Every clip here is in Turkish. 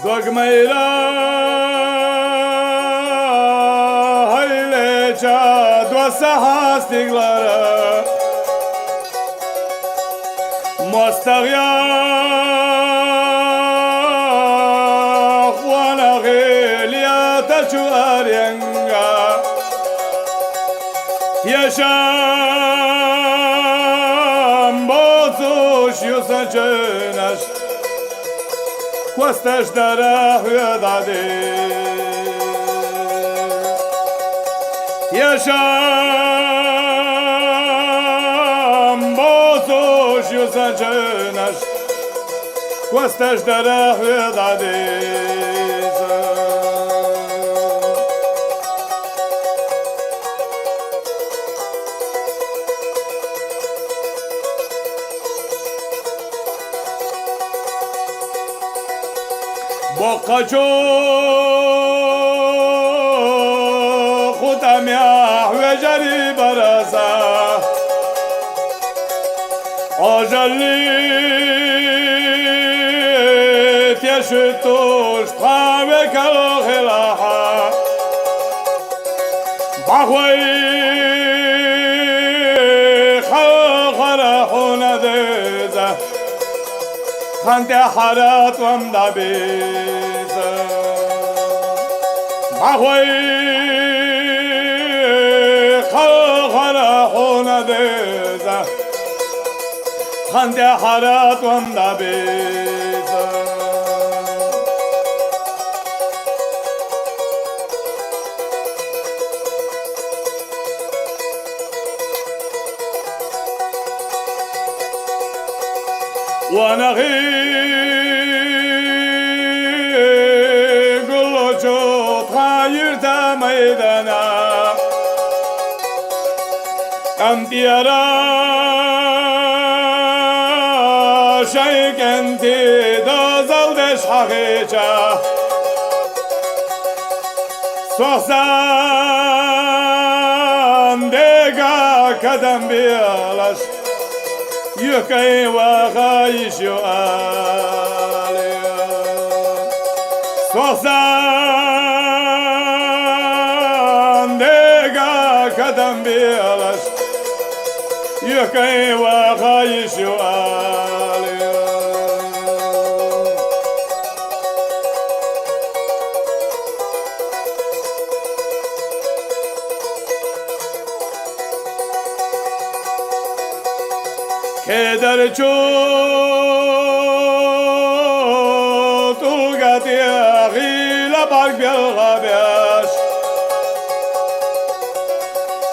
Dogmeira hayleca dosa hastiglara Mostagya Juana Gelia Tachuarianga Yaşam bozuş yusancınaş Kostas dara hüdade Yaşam bozuş yusancınaş Kostas dara hüdade Bokacho Khutamya Vejari Barasa Ajali Tieshutush Prave Kalohilaha Bahwai Khalkhara Hunadeza Khante Harat Wamdabiza Bahwai Khalkhara Hunadeza Khante Harat Wamdabiza Wanaghi Gullocho Trayirta Maydana Amtiyara Shaykenti Dazaldesh Haqicha Sohsan Dega Kadam Bialash Yukay wa khayish yu aliya Sohsan dega kadam bialash Yukay wa khayish yu aliya Keder tulgat ya ghila bark belgabash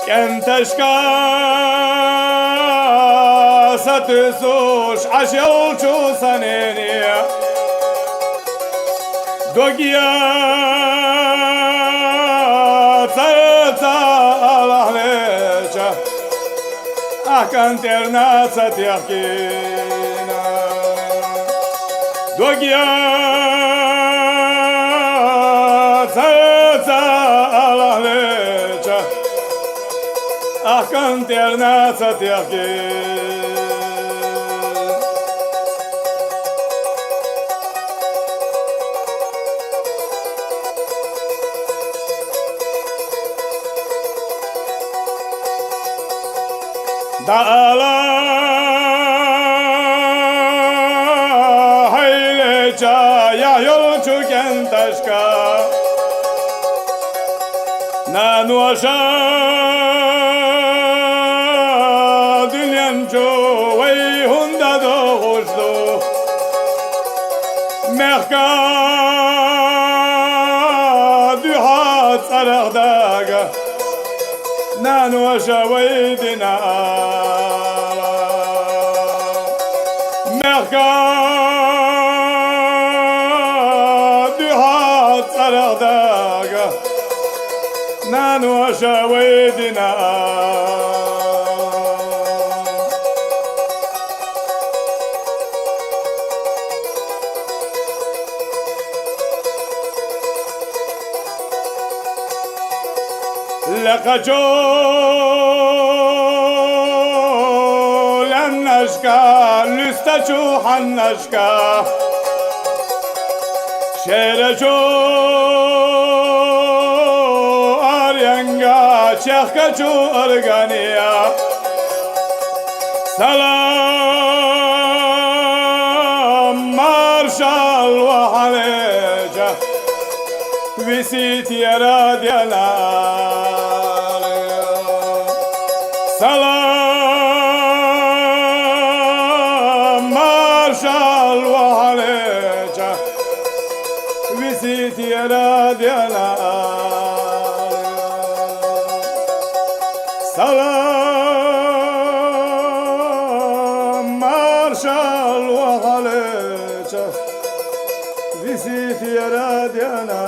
Kentashka satsush ashel chu saneni Dogia tsa alahlecha Akan terna satyakina Dogia Tsa alalecha Akan terna satyakina Dağla hayleca ya yolcu kentaşka Nanuaşa dünyancu vey hunda doğuşlu Mehka dühat sarıqdaga Nanuaşa vey dinala Mehka dühat sarıqdaga Nanuaşa vey dinala Lakacho lannashka lustachu hannashka شرجو أرينغا شخكجو أرغانيا سلام مارشال وحليجة وسيت يرا ديالا سلام مارشال وحليجة وسيت يرا ديالا سلام مارشال وحليجة وسيت يرا ديالا